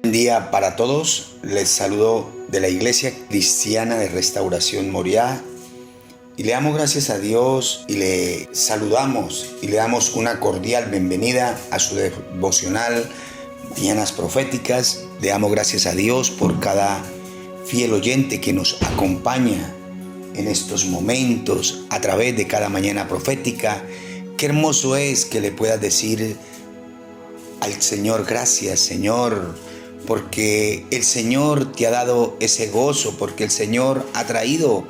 Buen día para todos. Les saludo de la Iglesia Cristiana de Restauración Moriah y le damos gracias a Dios y le saludamos y le damos una cordial bienvenida a su devocional Mañanas Proféticas. Le damos gracias a Dios por cada fiel oyente que nos acompaña en estos momentos a través de cada mañana profética. Qué hermoso es que le puedas decir al Señor: gracias, Señor, porque el Señor te ha dado ese gozo, porque el Señor ha traído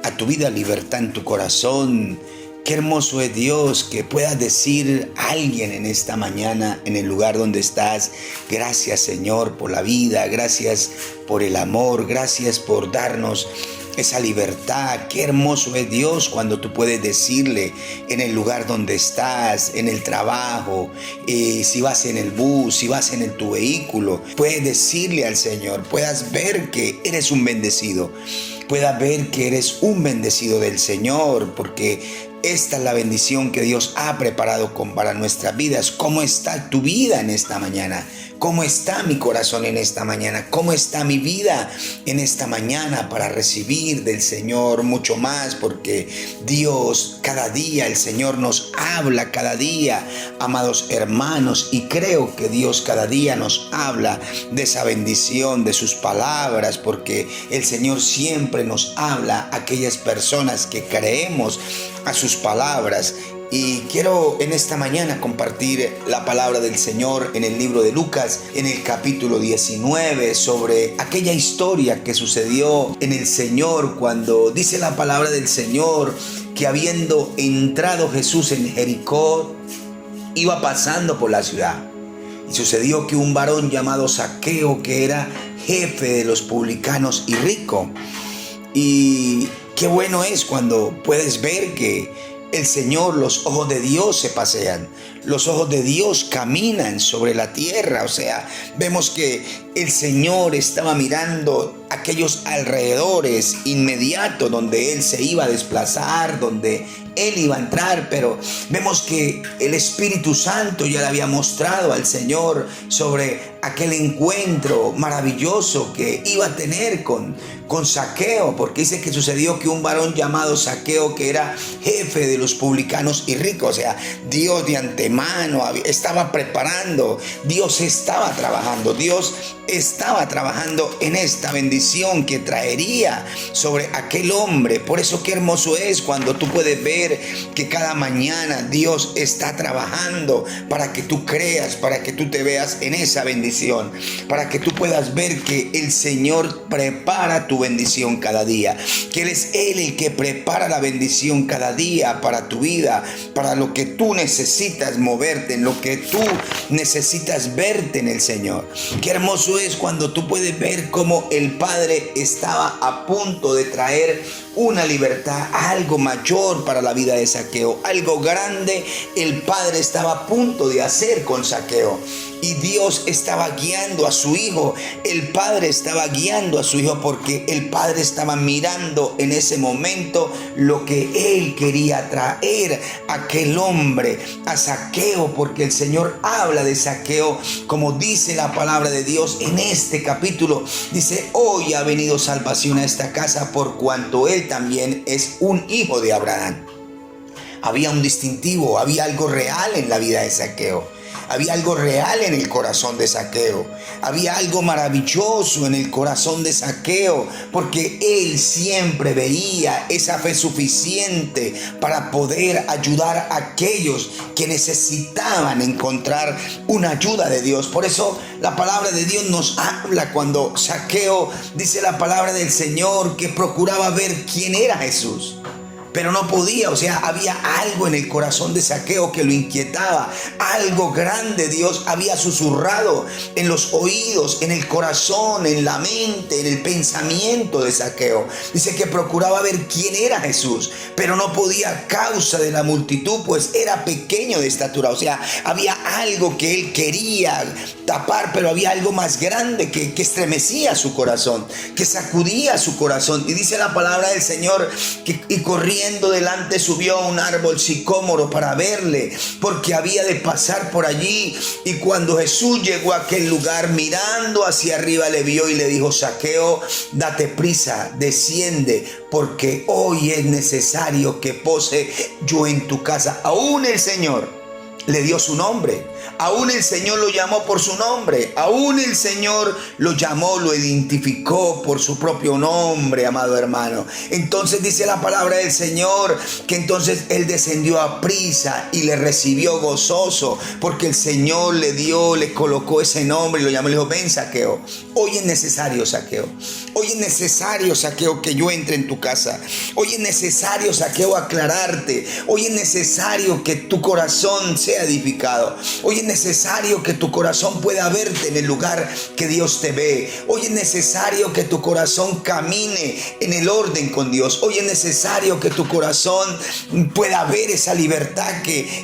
a tu vida libertad en tu corazón. Qué hermoso es Dios que puedas decir a alguien en esta mañana, en el lugar donde estás: gracias, Señor, por la vida, gracias por el amor, gracias por darnos esa libertad. Qué hermoso es Dios cuando tú puedes decirle en el lugar donde estás, en el trabajo, si vas en el bus, si vas en tu vehículo, puedes decirle al Señor, puedas ver que eres un bendecido, puedas ver que eres un bendecido del Señor, porque esta es la bendición que Dios ha preparado para nuestras vidas. ¿Cómo está tu vida en esta mañana? ¿Cómo está mi corazón en esta mañana? ¿Cómo está mi vida en esta mañana para recibir del Señor mucho más? Porque Dios, cada día el Señor nos habla, cada día, amados hermanos, y creo que Dios cada día nos habla de esa bendición, de sus palabras, porque el Señor siempre nos habla a aquellas personas que creemos a sus palabras. Y quiero en esta mañana compartir la palabra del Señor en el libro de Lucas, en el capítulo 19, sobre aquella historia que sucedió en el Señor, cuando dice la palabra del Señor que habiendo entrado Jesús en Jericó, iba pasando por la ciudad. Y sucedió que un varón llamado Zaqueo, que era jefe de los publicanos y rico. Y qué bueno es cuando puedes ver que el Señor, los ojos de Dios se pasean, los ojos de Dios caminan sobre la tierra. O sea, vemos que el Señor estaba mirando aquellos alrededores inmediatos donde Él se iba a desplazar, donde Él iba a entrar, pero vemos que el Espíritu Santo ya le había mostrado al Señor sobre aquel encuentro maravilloso que iba a tener con Zaqueo, porque dice que sucedió que un varón llamado Zaqueo, que era jefe de los publicanos y ricos, o sea, Dios de antemano estaba preparando, Dios estaba trabajando, Dios estaba trabajando en esta bendición que traería sobre aquel hombre. Por eso qué hermoso es cuando tú puedes ver que cada mañana Dios está trabajando para que tú creas, para que tú te veas en esa bendición, para que tú puedas ver que el Señor prepara tu bendición cada día, que Él es el que prepara la bendición cada día para tu vida, para lo que tú necesitas moverte, en lo que tú necesitas verte en el Señor. Qué hermoso es cuando tú puedes ver cómo el Padre estaba a punto de traer una libertad, algo mayor para la vida de Zaqueo, algo grande el Padre estaba a punto de hacer con Zaqueo. Y Dios estaba guiando a su hijo, el Padre estaba guiando a su hijo, porque el Padre estaba mirando en ese momento lo que Él quería traer a aquel hombre, a Zaqueo, porque el Señor habla de Zaqueo, como dice la palabra de Dios en este capítulo. Dice: hoy ha venido salvación a esta casa, por cuanto él también es un hijo de Abraham. Había un distintivo, había algo real en la vida de Zaqueo. Había algo real en el corazón de Zaqueo. Había algo maravilloso en el corazón de Zaqueo, porque él siempre veía esa fe suficiente para poder ayudar a aquellos que necesitaban encontrar una ayuda de Dios. Por eso la palabra de Dios nos habla cuando Zaqueo, dice la palabra del Señor, que procuraba ver quién era Jesús, pero no podía. O sea, había algo en el corazón de Zaqueo que lo inquietaba. Algo grande Dios había susurrado en los oídos, en el corazón, en la mente, en el pensamiento de Zaqueo. Dice que procuraba ver quién era Jesús, pero no podía a causa de la multitud, pues era pequeño de estatura. O sea, había algo que él quería tapar, pero había algo más grande que estremecía su corazón, que sacudía su corazón. Y dice la palabra del Señor que, y corriendo yendo delante subió a un árbol sicómoro para verle, porque había de pasar por allí. Y cuando Jesús llegó a aquel lugar, mirando hacia arriba, le vio y le dijo: Zaqueo, date prisa, desciende, porque hoy es necesario que pose yo en tu casa. Aún el Señor le dio su nombre. Aún el Señor lo llamó por su nombre. Aún el Señor lo llamó, lo identificó por su propio nombre, amado hermano. Entonces dice la palabra del Señor que entonces él descendió a prisa y le recibió gozoso, porque el Señor le colocó ese nombre y lo llamó y le dijo: ven, Zaqueo. Hoy es necesario, Zaqueo. Hoy es necesario, Zaqueo, que yo entre en tu casa. Hoy es necesario, Zaqueo, aclararte. Hoy es necesario que tu corazón sea edificado. Hoy es necesario que tu corazón pueda verte en el lugar que Dios te ve. Hoy es necesario que tu corazón camine en el orden con Dios. Hoy es necesario que tu corazón pueda ver esa libertad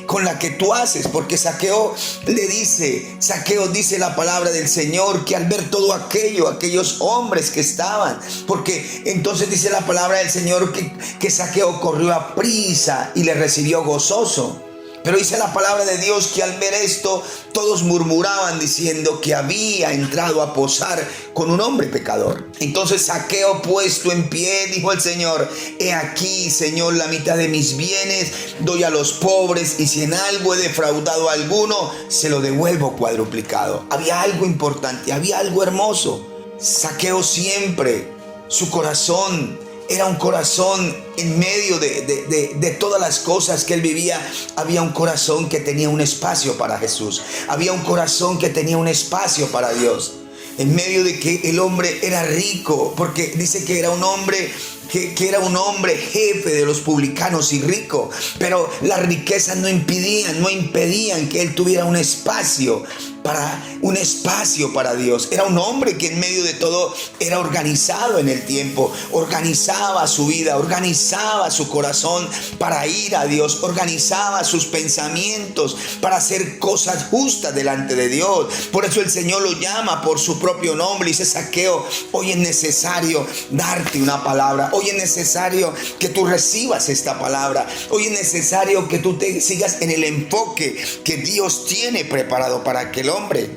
con la que tú haces. Porque Zaqueo dice la palabra del Señor, que al ver todo aquellos hombres que estaban, porque entonces dice la palabra del Señor que Zaqueo corrió a prisa y le recibió gozoso. Pero dice la palabra de Dios que al ver esto, todos murmuraban diciendo que había entrado a posar con un hombre pecador. Entonces Zaqueo, puesto en pie, dijo al Señor: he aquí, Señor, la mitad de mis bienes doy a los pobres, y si en algo he defraudado a alguno, se lo devuelvo cuadruplicado. Había algo importante, había algo hermoso. Zaqueo siempre, su corazón era un corazón en medio de todas las cosas que él vivía. Había un corazón que tenía un espacio para Jesús. Había un corazón que tenía un espacio para Dios. En medio de que el hombre era rico, porque dice que era un hombre que era un hombre jefe de los publicanos y rico, pero las riquezas no impedían que él tuviera un espacio para Dios. Era un hombre que en medio de todo era organizado en el tiempo, organizaba su vida, organizaba su corazón para ir a Dios, organizaba sus pensamientos para hacer cosas justas delante de Dios. Por eso el Señor lo llama por su propio nombre y dice: Zaqueo, hoy es necesario darte una palabra. Hoy es necesario que tú recibas esta palabra. Hoy es necesario que tú te sigas en el enfoque que Dios tiene preparado para aquel hombre.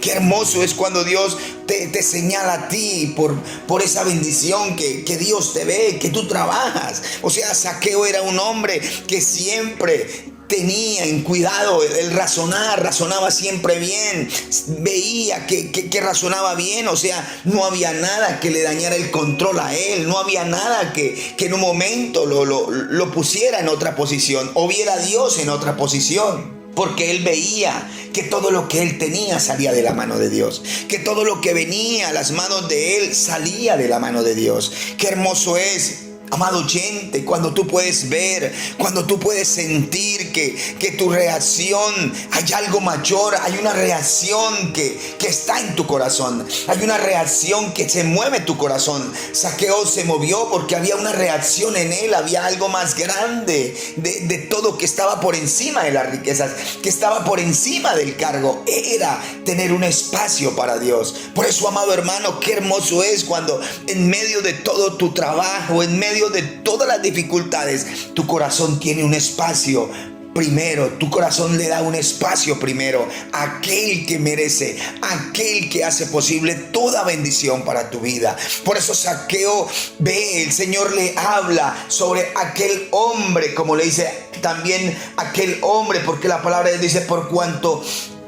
Qué hermoso es cuando Dios te señala a ti por esa bendición que Dios te ve, que tú trabajas. O sea, Zaqueo era un hombre que siempre tenía en cuidado el razonaba siempre bien, veía que razonaba bien. O sea, no había nada que le dañara el control a él, no había nada que en un momento lo pusiera en otra posición o viera a Dios en otra posición. Porque él veía que todo lo que él tenía salía de la mano de Dios, que todo lo que venía a las manos de él salía de la mano de Dios. Qué hermoso es, amado oyente, cuando tú puedes ver, cuando tú puedes sentir que tu reacción, hay algo mayor, hay una reacción que está en tu corazón, hay una reacción que se mueve tu corazón. Zaqueo se movió porque había una reacción en él, había algo más grande de todo, que estaba por encima de las riquezas, que estaba por encima del cargo, era tener un espacio para Dios. Por eso, amado hermano, qué hermoso es cuando en medio de todo tu trabajo, en medio de todas las dificultades, tu corazón tiene un espacio primero. Tu corazón le da un espacio primero a aquel que merece, a aquel que hace posible toda bendición para tu vida. Por eso Zaqueo ve, el Señor le habla sobre aquel hombre, como le dice también aquel hombre, porque la palabra de Dios dice: por cuanto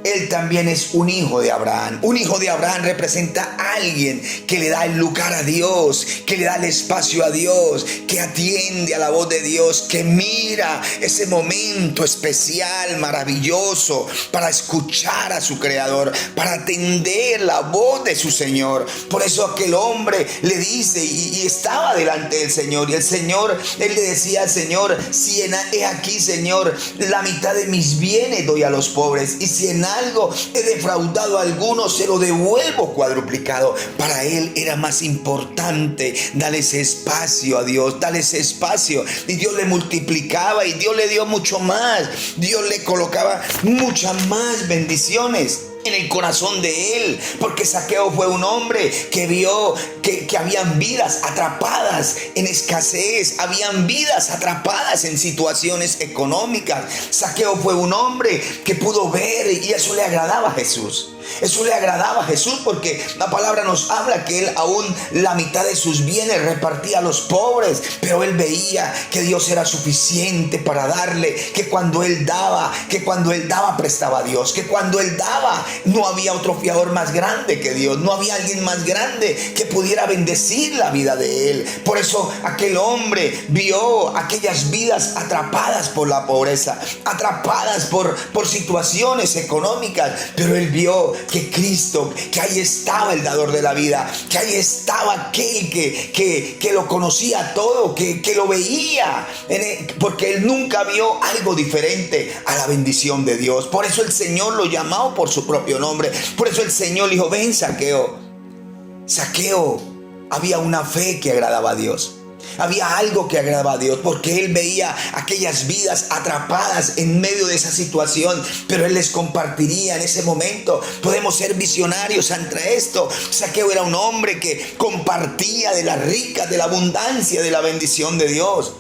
él también es un hijo de Abraham. Un hijo de Abraham representa a alguien que le da el lugar a Dios, que le da el espacio a Dios, que atiende a la voz de Dios, que mira ese momento especial, maravilloso, para escuchar a su Creador, para atender la voz de su Señor. Por eso aquel hombre le dice, y estaba delante del Señor, y el Señor, él le decía al Señor: si he aquí, Señor, la mitad de mis bienes doy a los pobres, y si en algo he defraudado a alguno, se lo devuelvo cuadruplicado. Para él era más importante darle ese espacio a Dios, darle ese espacio, y Dios le multiplicaba, y Dios le dio mucho más, Dios le colocaba muchas más bendiciones. en el corazón de él, porque Zaqueo fue un hombre que vio que habían vidas atrapadas en escasez, habían vidas atrapadas en situaciones económicas. Zaqueo fue un hombre que pudo ver y eso le agradaba a Jesús. Eso le agradaba a Jesús porque la palabra nos habla que él aún la mitad de sus bienes repartía a los pobres, pero él veía que Dios era suficiente para darle, que cuando él daba prestaba a Dios, que cuando él daba no había otro fiador más grande que Dios, no había alguien más grande que pudiera bendecir la vida de él. Por eso aquel hombre vio aquellas vidas atrapadas por la pobreza, atrapadas por situaciones económicas, pero él vio que Cristo, que ahí estaba el dador de la vida, que ahí estaba aquel que lo conocía todo, que lo veía, porque él nunca vio algo diferente a la bendición de Dios. Por eso el Señor lo llamó por su propio nombre. Por eso el Señor dijo: ven, Zaqueo. Zaqueo, había una fe que agradaba a Dios. Había algo que agradaba a Dios, porque él veía aquellas vidas atrapadas en medio de esa situación, pero él les compartiría en ese momento. Podemos ser visionarios ante esto. Zaqueo era un hombre que compartía de las ricas, de la abundancia, de la bendición de Dios,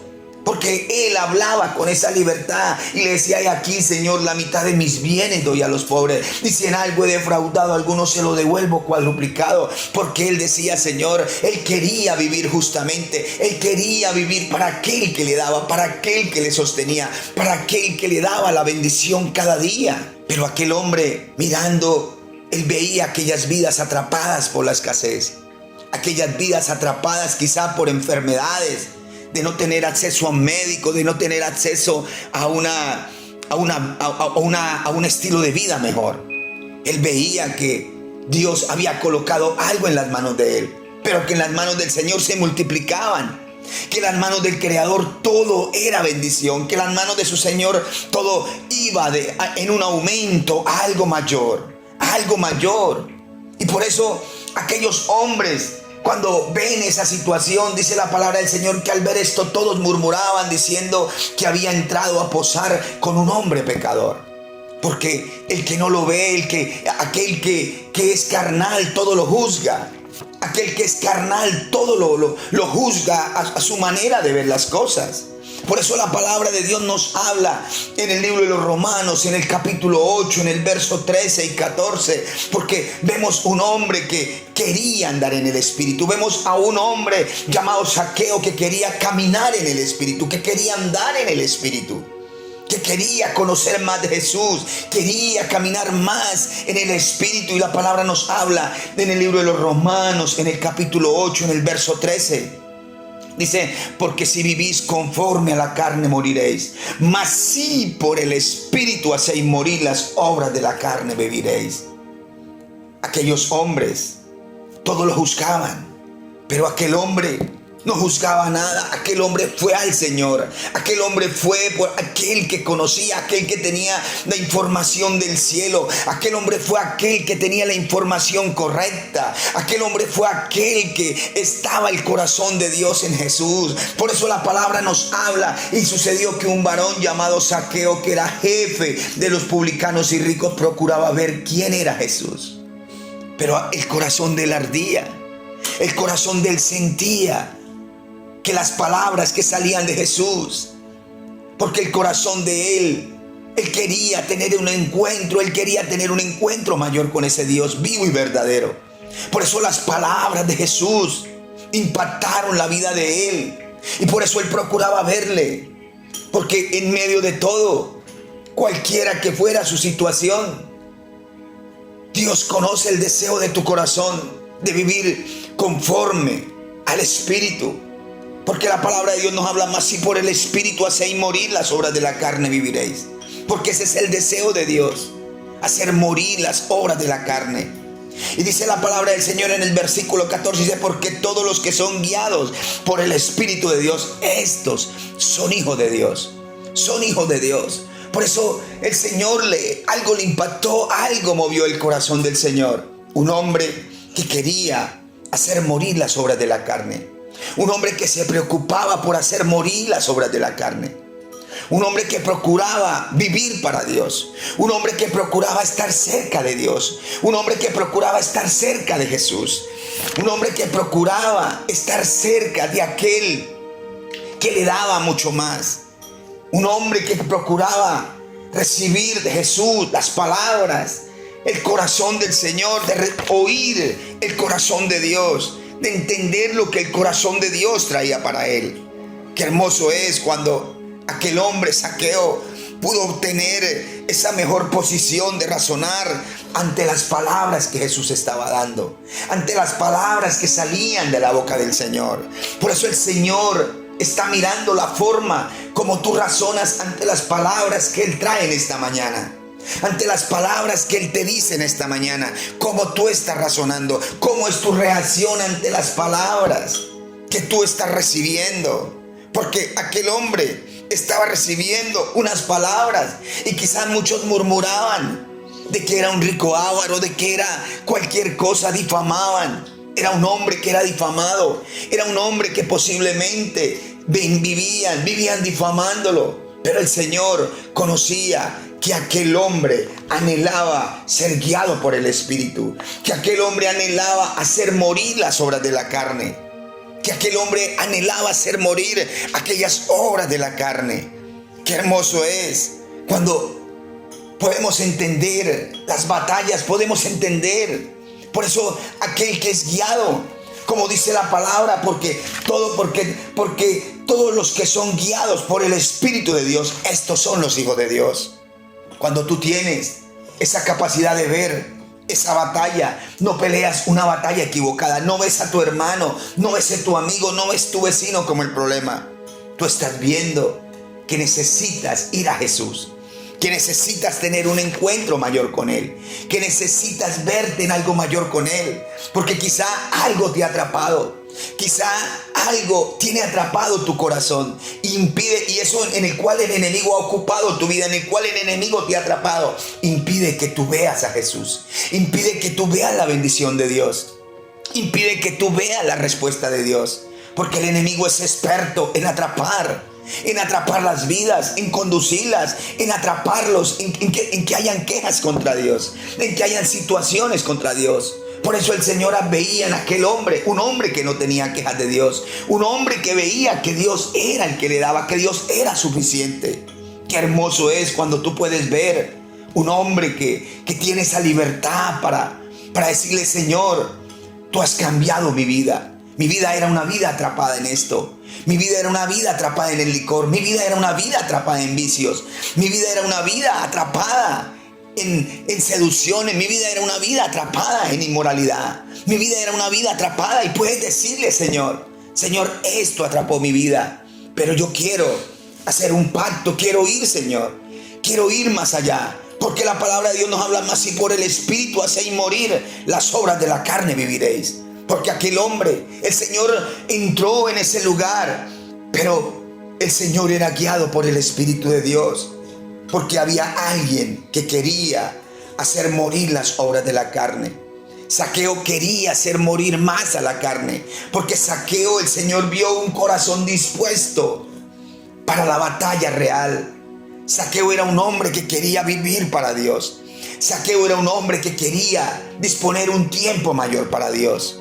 porque él hablaba con esa libertad y le decía: he aquí, Señor, la mitad de mis bienes doy a los pobres, y si en algo he defraudado a algunos se lo devuelvo cuadruplicado. Porque él decía: Señor, él quería vivir justamente, él quería vivir para aquel que le daba, para aquel que le sostenía, para aquel que le daba la bendición cada día. Pero aquel hombre, mirando, él veía aquellas vidas atrapadas por la escasez, aquellas vidas atrapadas quizá por enfermedades, de no tener acceso a un médico, de no tener acceso a un estilo de vida mejor. Él veía que Dios había colocado algo en las manos de él, pero que en las manos del Señor se multiplicaban, que en las manos del Creador todo era bendición, que en las manos de su Señor todo iba en un aumento a algo mayor, a algo mayor. Y por eso aquellos hombres, cuando ven esa situación, dice la palabra del Señor que al ver esto todos murmuraban diciendo que había entrado a posar con un hombre pecador. Porque el que no lo ve, aquel que es carnal, todo lo juzga. Aquel que es carnal, todo lo juzga a su manera de ver las cosas. Por eso la palabra de Dios nos habla en el libro de los Romanos, en el capítulo 8, en el verso 13 y 14, porque vemos un hombre que quería andar en el Espíritu. Vemos a un hombre llamado Zaqueo que quería caminar en el Espíritu, que quería andar en el Espíritu, que quería conocer más de Jesús, quería caminar más en el Espíritu. Y la palabra nos habla en el libro de los Romanos, en el capítulo 8, en el verso 13. Dice: porque si vivís conforme a la carne moriréis, mas si por el Espíritu hacéis morir las obras de la carne, viviréis. Aquellos hombres todos lo juzgaban, pero aquel hombre no juzgaba nada. Aquel hombre fue al Señor. Aquel hombre fue por aquel que conocía, aquel que tenía la información del cielo. Aquel hombre fue aquel que tenía la información correcta. Aquel hombre fue aquel que estaba el corazón de Dios en Jesús. Por eso la palabra nos habla: y sucedió que un varón llamado Zaqueo, que era jefe de los publicanos y ricos, procuraba ver quién era Jesús. Pero el corazón de él ardía, el corazón de él sentía que las palabras que salían de Jesús, porque el corazón de él quería tener un encuentro, él quería tener un encuentro mayor con ese Dios vivo y verdadero. Por eso las palabras de Jesús impactaron la vida de él, y por eso él procuraba verle, porque en medio de todo, cualquiera que fuera su situación, Dios conoce el deseo de tu corazón de vivir conforme al Espíritu. Porque la palabra de Dios nos habla: más si por el Espíritu hacéis morir las obras de la carne, viviréis. Porque ese es el deseo de Dios, hacer morir las obras de la carne. Y dice la palabra del Señor en el versículo 14, dice: porque todos los que son guiados por el Espíritu de Dios, estos son hijos de Dios. Son hijos de Dios. Por eso el Señor algo le impactó, algo movió el corazón del Señor. Un hombre que quería hacer morir las obras de la carne. Un hombre que se preocupaba por hacer morir las obras de la carne. un hombre que procuraba vivir para Dios, un hombre que procuraba estar cerca de Dios, un hombre que procuraba estar cerca de Jesús, un hombre que procuraba estar cerca de aquel que le daba mucho más, un hombre que procuraba recibir de Jesús las palabras, el corazón del Señor, de oír el corazón de Dios, de entender lo que el corazón de Dios traía para él. Qué hermoso es cuando aquel hombre Zaqueo pudo obtener esa mejor posición de razonar ante las palabras que Jesús estaba dando, ante las palabras que salían de la boca del Señor. Por eso el Señor está mirando la forma como tú razonas ante las palabras que Él trae en esta mañana, ante las palabras que Él te dice en esta mañana, cómo tú estás razonando, cómo es tu reacción ante las palabras que tú estás recibiendo. Porque aquel hombre estaba recibiendo unas palabras y quizás muchos murmuraban de que era un rico avaro, de que era cualquier cosa, difamaban. Era un hombre que era difamado, era un hombre que posiblemente vivían difamándolo. Pero el Señor conocía que aquel hombre anhelaba ser guiado por el Espíritu, que aquel hombre anhelaba hacer morir las obras de la carne, que aquel hombre anhelaba hacer morir aquellas obras de la carne. Qué hermoso es cuando podemos entender las batallas, podemos entender. Por eso aquel que es guiado, como dice la palabra, porque todos los que son guiados por el Espíritu de Dios, estos son los hijos de Dios. Cuando tú tienes esa capacidad de ver esa batalla, no peleas una batalla equivocada, no ves a tu hermano, no ves a tu amigo, no ves a tu vecino como el problema. Tú estás viendo que necesitas ir a Jesús, que necesitas tener un encuentro mayor con Él, que necesitas verte en algo mayor con Él, porque quizá algo te ha atrapado, quizá algo tiene atrapado tu corazón, impide, y eso en el cual el enemigo ha ocupado tu vida, en el cual el enemigo te ha atrapado, impide que tú veas a Jesús, impide que tú veas la bendición de Dios, impide que tú veas la respuesta de Dios, porque el enemigo es experto en atrapar las vidas, en conducirlas, en atraparlos, en que hayan quejas contra Dios, en que hayan situaciones contra Dios. Por eso el Señor veía en aquel hombre, un hombre que no tenía quejas de Dios, un hombre que veía que Dios era el que le daba, que Dios era suficiente. Qué hermoso es cuando tú puedes ver un hombre que tiene esa libertad para decirle: Señor, tú has cambiado mi vida. Mi vida era una vida atrapada en esto. Mi vida era una vida atrapada en el licor. Mi vida era una vida atrapada en vicios. Mi vida era una vida atrapada en seducciones. Mi vida era una vida atrapada en inmoralidad. Mi vida era una vida atrapada. Y puedes decirle: Señor, esto atrapó mi vida. Pero yo quiero hacer un pacto. Quiero ir, Señor. Quiero ir más allá. Porque la palabra de Dios nos habla más: si por el Espíritu hacéis morir las obras de la carne, viviréis. Porque aquel hombre, el Señor entró en ese lugar, pero el Señor era guiado por el Espíritu de Dios, porque había alguien que quería hacer morir las obras de la carne. Zaqueo quería hacer morir más a la carne, porque Zaqueo, el Señor vio un corazón dispuesto para la batalla real. Zaqueo era un hombre que quería vivir para Dios. Zaqueo era un hombre que quería disponer un tiempo mayor para Dios.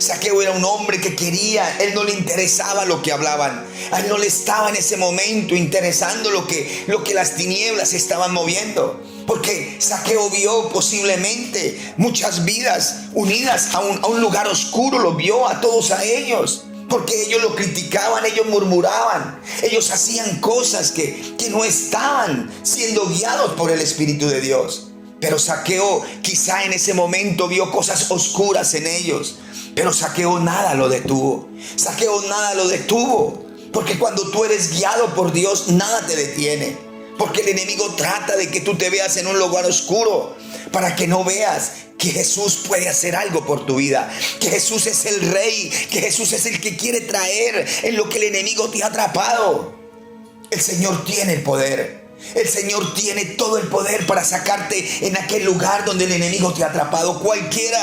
Zaqueo era un hombre que quería, él no le interesaba lo que hablaban, a él no le estaba en ese momento interesando lo que las tinieblas estaban moviendo, porque Zaqueo vio posiblemente muchas vidas unidas a un lugar oscuro, lo vio a todos a ellos, porque ellos lo criticaban, ellos murmuraban, ellos hacían cosas que no estaban siendo guiados por el Espíritu de Dios. Pero Zaqueo quizá en ese momento vio cosas oscuras en ellos. Pero Zaqueo nada lo detuvo. Zaqueo nada lo detuvo. Porque cuando tú eres guiado por Dios, nada te detiene. Porque el enemigo trata de que tú te veas en un lugar oscuro, para que no veas que Jesús puede hacer algo por tu vida, que Jesús es el Rey, que Jesús es el que quiere traer en lo que el enemigo te ha atrapado. El Señor tiene el poder. El Señor tiene todo el poder para sacarte en aquel lugar donde el enemigo te ha atrapado. Cualquiera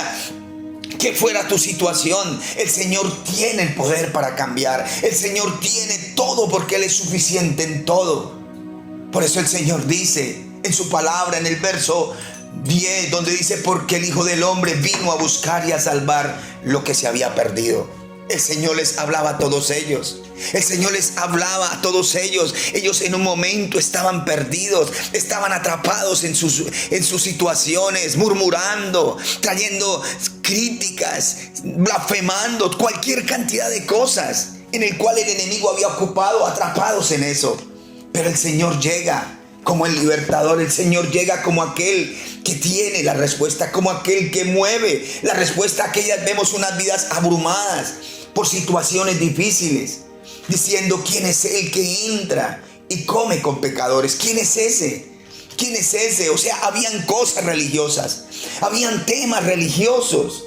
que fuera tu situación, el Señor tiene el poder para cambiar. El Señor tiene todo, porque Él es suficiente en todo. Por eso el Señor dice en su palabra, en el verso 10, donde dice: porque el Hijo del Hombre vino a buscar y a salvar lo que se había perdido. El Señor les hablaba a todos ellos. El Señor les hablaba a todos ellos. Ellos en un momento estaban perdidos, estaban atrapados en sus situaciones, murmurando, trayendo críticas, blasfemando, cualquier cantidad de cosas en el cual el enemigo había ocupado, atrapados en eso. Pero el Señor llega como el libertador. El Señor llega como aquel que tiene la respuesta, como aquel que mueve la respuesta. Aquellas vemos unas vidas abrumadas por situaciones difíciles, diciendo: ¿quién es el que entra y come con pecadores? ¿Quién es ese? ¿Quién es ese? O sea, habían cosas religiosas, habían temas religiosos,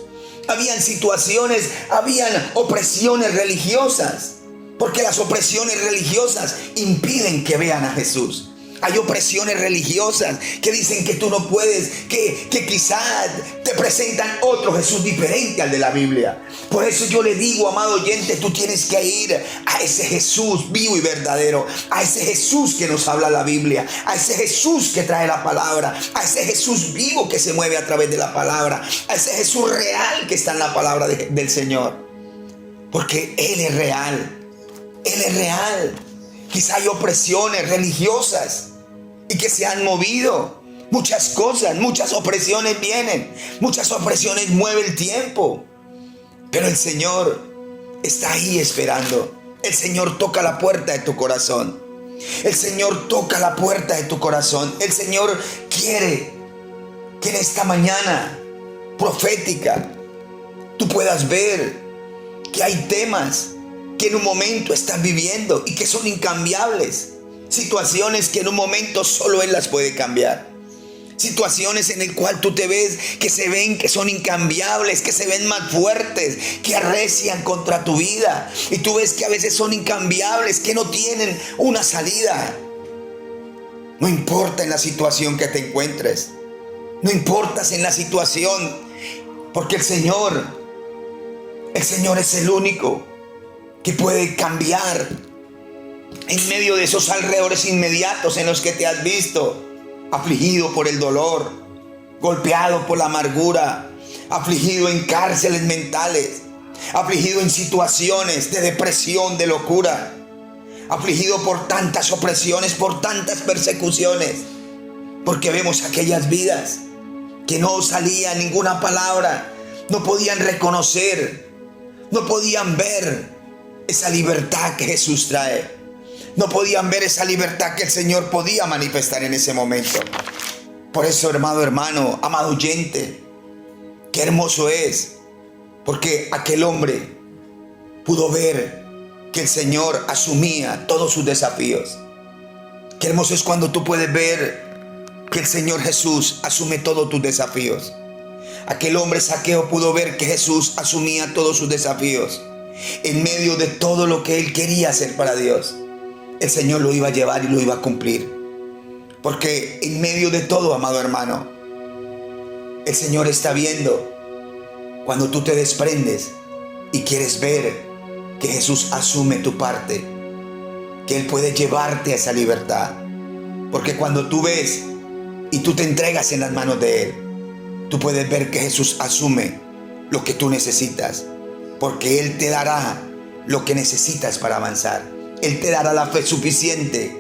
habían situaciones, habían opresiones religiosas, porque las opresiones religiosas impiden que vean a Jesús. Hay opresiones religiosas que dicen que tú no puedes, que quizás te presentan otro Jesús diferente al de la Biblia. Por eso yo le digo, amado oyente, tú tienes que ir a ese Jesús vivo y verdadero, a ese Jesús que nos habla la Biblia, a ese Jesús que trae la palabra, a ese Jesús vivo que se mueve a través de la palabra, a ese Jesús real que está en la palabra del Señor. Porque Él es real, Él es real. Quizá hay opresiones religiosas y que se han movido muchas cosas, muchas opresiones vienen, muchas opresiones mueve el tiempo. Pero el Señor está ahí esperando. El Señor toca la puerta de tu corazón. El Señor toca la puerta de tu corazón. El Señor quiere que en esta mañana profética tú puedas ver que hay temas que en un momento estás viviendo y que son incambiables. Situaciones que en un momento solo Él las puede cambiar. Situaciones en el cual tú te ves que se ven que son incambiables, que se ven más fuertes, que arrecian contra tu vida. Y tú ves que a veces son incambiables, que no tienen una salida. No importa en la situación que te encuentres. No importas en la situación, porque el Señor es el único que puede cambiar en medio de esos alrededores inmediatos en los que te has visto afligido por el dolor, golpeado por la amargura, afligido en cárceles mentales, afligido en situaciones de depresión, de locura, afligido por tantas opresiones, por tantas persecuciones, porque vemos aquellas vidas que no salía ninguna palabra, no podían reconocer, no podían ver esa libertad que Jesús trae. No podían ver esa libertad que el Señor podía manifestar en ese momento. Por eso, hermano, amado oyente, qué hermoso es, porque aquel hombre pudo ver que el Señor asumía todos sus desafíos. Qué hermoso es cuando tú puedes ver que el Señor Jesús asume todos tus desafíos. Aquel hombre Zaqueo pudo ver que Jesús asumía todos sus desafíos. En medio de todo lo que él quería hacer para Dios, el Señor lo iba a llevar y lo iba a cumplir. Porque en medio de todo, amado hermano, el Señor está viendo cuando tú te desprendes y quieres ver que Jesús asume tu parte, que Él puede llevarte a esa libertad. Porque cuando tú ves y tú te entregas en las manos de Él, tú puedes ver que Jesús asume lo que tú necesitas, porque Él te dará lo que necesitas para avanzar. Él te dará la fe suficiente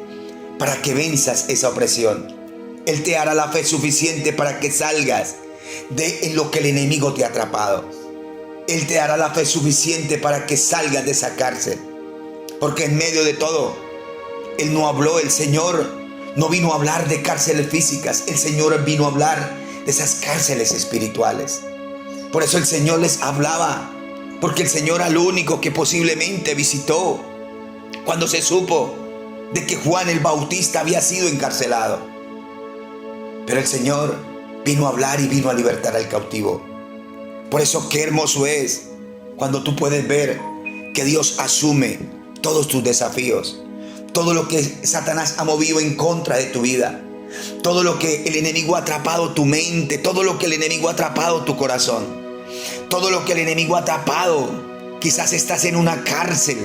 para que venzas esa opresión. Él te dará la fe suficiente para que salgas de lo que el enemigo te ha atrapado. Él te dará la fe suficiente para que salgas de esa cárcel. Porque en medio de todo, Él no habló, el Señor no vino a hablar de cárceles físicas. El Señor vino a hablar de esas cárceles espirituales. Por eso el Señor les hablaba, porque el Señor era el único que posiblemente visitó cuando se supo de que Juan el Bautista había sido encarcelado. Pero el Señor vino a hablar y vino a libertar al cautivo. Por eso qué hermoso es cuando tú puedes ver que Dios asume todos tus desafíos, todo lo que Satanás ha movido en contra de tu vida, todo lo que el enemigo ha atrapado tu mente, todo lo que el enemigo ha atrapado tu corazón, todo lo que el enemigo ha atrapado. Quizás estás en una cárcel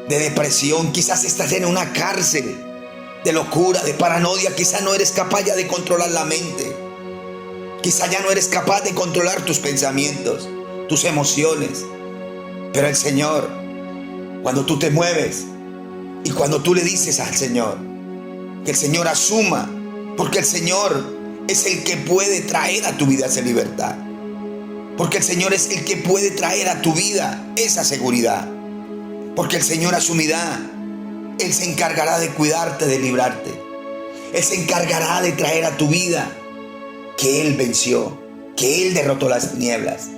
de depresión, quizás estás en una cárcel de locura, de paranoia. Quizá no eres capaz ya de controlar la mente. Quizá ya no eres capaz de controlar tus pensamientos, tus emociones. Pero el Señor, cuando tú te mueves y cuando tú le dices al Señor que el Señor asuma, porque el Señor es el que puede traer a tu vida esa libertad. Porque el Señor es el que puede traer a tu vida esa seguridad. Porque el Señor asumirá. Él se encargará de cuidarte, de librarte. Él se encargará de traer a tu vida que Él venció, que Él derrotó las tinieblas,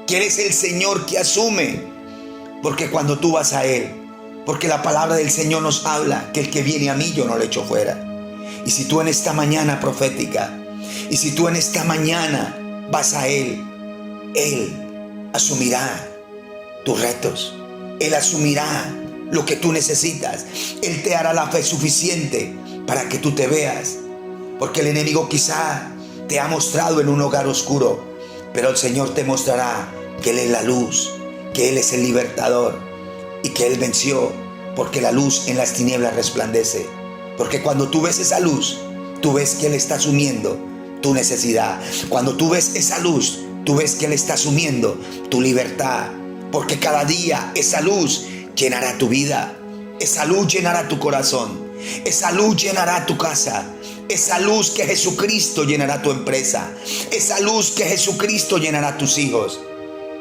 que Él es el Señor que asume. Porque cuando tú vas a Él, porque la palabra del Señor nos habla que el que viene a mí yo no le echo fuera. Y si tú en esta mañana profética, y si tú en esta mañana vas a Él asumirá tus retos. Él asumirá lo que tú necesitas. Él te hará la fe suficiente para que tú te veas. Porque el enemigo quizá te ha mostrado en un hogar oscuro, pero el Señor te mostrará que Él es la luz, que Él es el libertador y que Él venció, porque la luz en las tinieblas resplandece. Porque cuando tú ves esa luz, tú ves que Él está asumiendo tu necesidad. Cuando tú ves esa luz, tú ves que Él está asumiendo tu libertad. Porque cada día esa luz llenará tu vida. Esa luz llenará tu corazón. Esa luz llenará tu casa. Esa luz que Jesucristo llenará tu empresa. Esa luz que Jesucristo llenará tus hijos.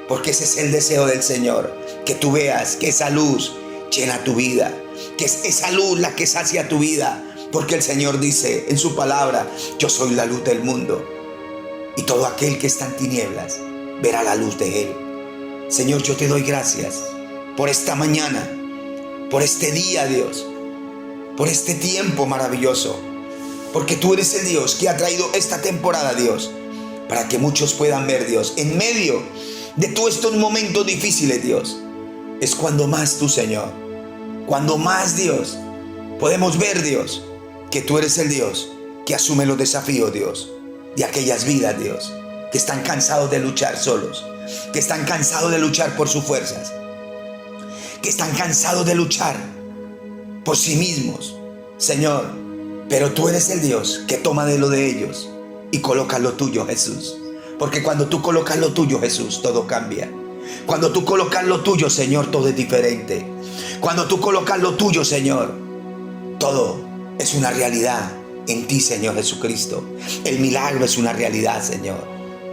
Porque ese es el deseo del Señor. Que tú veas que esa luz llena tu vida. Que es esa luz la que sacia tu vida. Porque el Señor dice en su palabra: yo soy la luz del mundo. Y todo aquel que está en tinieblas verá la luz de Él. Señor, yo te doy gracias por esta mañana, por este día, Dios, por este tiempo maravilloso. Porque tú eres el Dios que ha traído esta temporada, Dios, para que muchos puedan ver, Dios, en medio de todos estos momentos difíciles, Dios, es cuando más tú, Señor, cuando más, Dios, podemos ver, Dios, que tú eres el Dios que asume los desafíos, Dios, de aquellas vidas, Dios, que están cansados de luchar solos, que están cansados de luchar por sus fuerzas, que están cansados de luchar por sí mismos, Señor. Pero tú eres el Dios que toma de lo de ellos y coloca lo tuyo, Jesús. Porque cuando tú colocas lo tuyo, Jesús, todo cambia. Cuando tú colocas lo tuyo, Señor, todo es diferente. Cuando tú colocas lo tuyo, Señor, todo es una realidad en ti, Señor Jesucristo. El milagro es una realidad, Señor.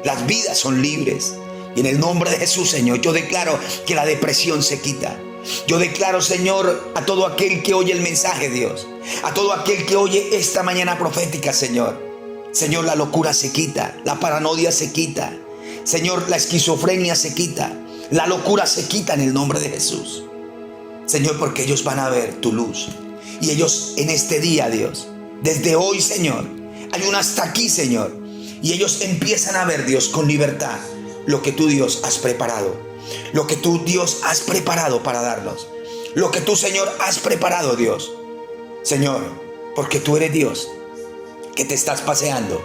Las vidas son libres. Y en el nombre de Jesús, Señor, yo declaro que la depresión se quita. Yo declaro, Señor, a todo aquel que oye el mensaje, Dios, a todo aquel que oye esta mañana profética, Señor, la locura se quita, la paranoia se quita, Señor, la esquizofrenia se quita, la locura se quita en el nombre de Jesús, Señor, porque ellos van a ver tu luz. Y ellos en este día, Dios, desde hoy, Señor, hay un hasta aquí, Señor, y ellos empiezan a ver, Dios, con libertad lo que tú, Dios, has preparado. Lo que tú, Dios, has preparado para darnos. Lo que tú, Señor, has preparado, Dios. Señor, porque tú eres Dios que te estás paseando.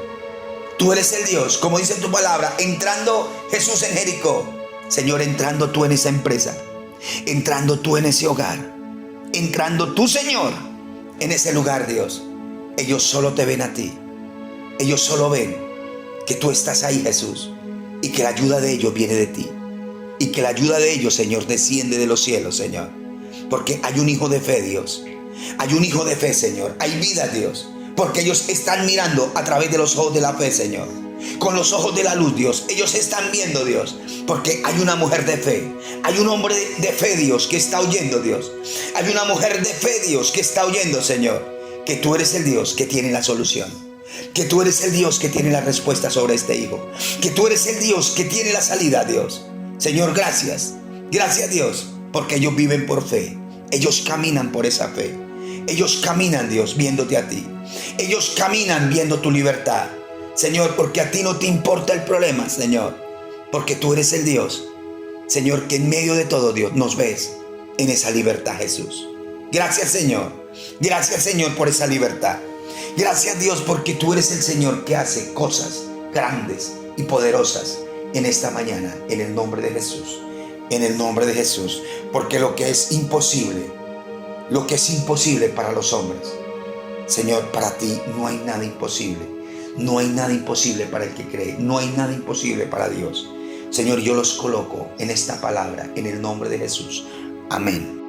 Tú eres el Dios, como dice tu palabra, entrando Jesús en Jericó. Señor, entrando tú en esa empresa, entrando tú en ese hogar, entrando tú, Señor, en ese lugar, Dios. Ellos solo te ven a ti. Ellos solo ven que tú estás ahí, Jesús, y que la ayuda de ellos viene de ti. Y que la ayuda de ellos, Señor, desciende de los cielos, Señor. Porque hay un hijo de fe, Dios. Hay un hijo de fe, Señor. Hay vida, Dios. Porque ellos están mirando a través de los ojos de la fe, Señor. Con los ojos de la luz, Dios. Ellos están viendo, Dios. Porque hay una mujer de fe. Hay un hombre de fe, Dios, que está oyendo, Dios. Hay una mujer de fe, Dios, que está oyendo, Señor. Que tú eres el Dios que tiene la solución. Que tú eres el Dios que tiene la respuesta sobre este hijo. Que tú eres el Dios que tiene la salida, Dios. Señor, gracias. Gracias, Dios, porque ellos viven por fe. Ellos caminan por esa fe. Ellos caminan, Dios, viéndote a ti. Ellos caminan viendo tu libertad. Señor, porque a ti no te importa el problema, Señor. Porque tú eres el Dios, Señor, que en medio de todo, Dios, nos ves en esa libertad, Jesús. Gracias, Señor. Gracias, Señor, por esa libertad. Gracias, Dios, porque tú eres el Señor que hace cosas grandes y poderosas en esta mañana, en el nombre de Jesús, en el nombre de Jesús, porque lo que es imposible para los hombres, Señor, para ti no hay nada imposible. No hay nada imposible para el que cree. No hay nada imposible para Dios. Señor, yo los coloco en esta palabra, en el nombre de Jesús. Amén.